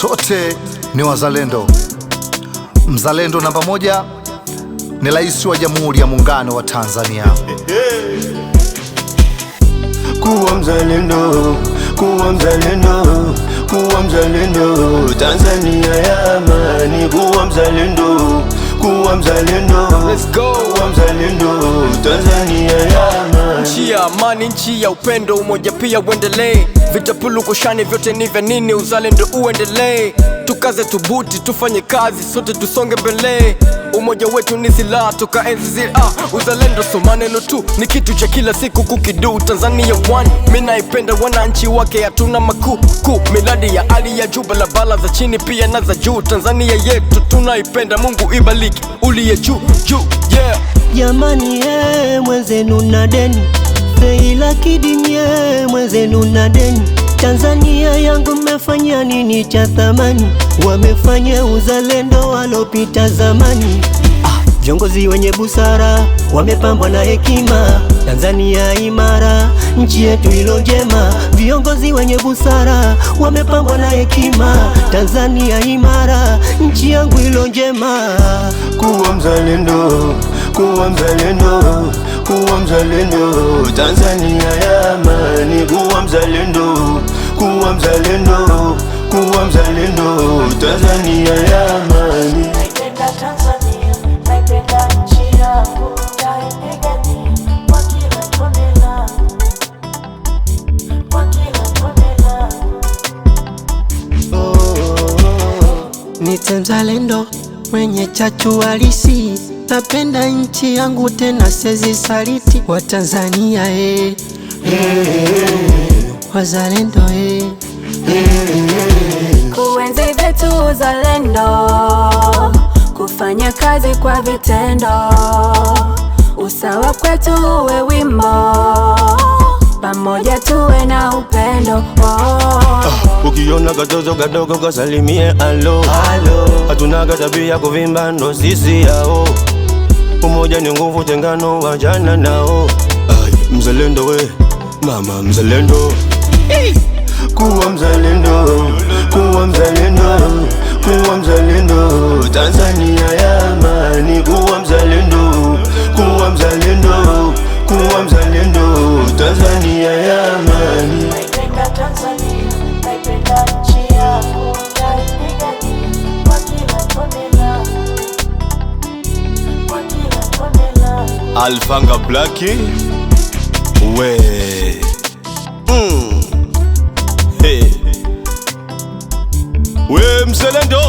sote ni wazalendo. Mzalendo namba moja ni Rais wa Jamhuri ya Muungano wa Tanzania. Kuwa mzalendo, kuwa mzalendo, kuwa mzalendo, Tanzania ya amani. Kuwa mzalendo, kuwa mzalendo, let's go. Kuwa mzalendo, Tanzania ya amani. Nchi ya amani, nchi ya upendo, umoja pia uendelee. Vita pulukushani vyote ni vya nini? Uzalendo uendelee. Tukaze tubuti, tufanye kazi, sote tusonge mbele. Umoja wetu ni silaha toka enzi zile. Uzalendo so maneno tu, ni kitu cha kila siku kukidu. Tanzania one, mimi naipenda wananchi wake, hatuna makuu. Miladi ya hali ya juu, barabara za chini pia na za juu. Tanzania yetu tunaipenda, Mungu ibariki uliye juu juu, yeah. Jamani mwenzenu na deni, feila kidini mwenzenu na deni. Tanzania yangu mmefanya nini cha thamani? Wamefanya uzalendo walopita zamani. Viongozi wenye busara wamepambwa na hekima. Tanzania imara, nchi yetu ilo njema. Viongozi wenye busara wamepambwa na hekima. Tanzania imara, nchi yangu ilo njema. Kuwa mzalendo, kuwa mzalendo, kuwa mzalendo, Tanzania ya amani. Kuwa mzalendo, kuwa mzalendo, kuwa mzalendo, Tanzania ya amani. Naipenda Tanzania, naipenda nchi yangu, naipigania kwa kila tone langu, kwa kila tone langu. Ni mzalendo mwenye chachu halisi, napenda nchi yangu tena sezi saliti. Wa Tanzania wazalendo Kuenzi vitu uzalendo, kufanya kazi kwa vitendo, usawa kwetu uwe wimbo, pamoja tuwe na upendo. Ukiona katoto kadogo kasalimie alo, hatuna tabia kuvimba ndo sisi yao. Umoja ni nguvu, tengano wajana nao. Mzalendo we, mama mzalendo. Kuwa mzalendo, kuwa mzalendo, kuwa mzalendo, Tanzania ya amani. Kuwa mzalendo, kuwa mzalendo, kuwa mzalendo, Tanzania ya amani. Naipenda Tanzania, naipenda nchi yangu, naipigania kwa kila tone langu, kwa kila tone langu. Alfanga Blackie we hey. We mzalendo,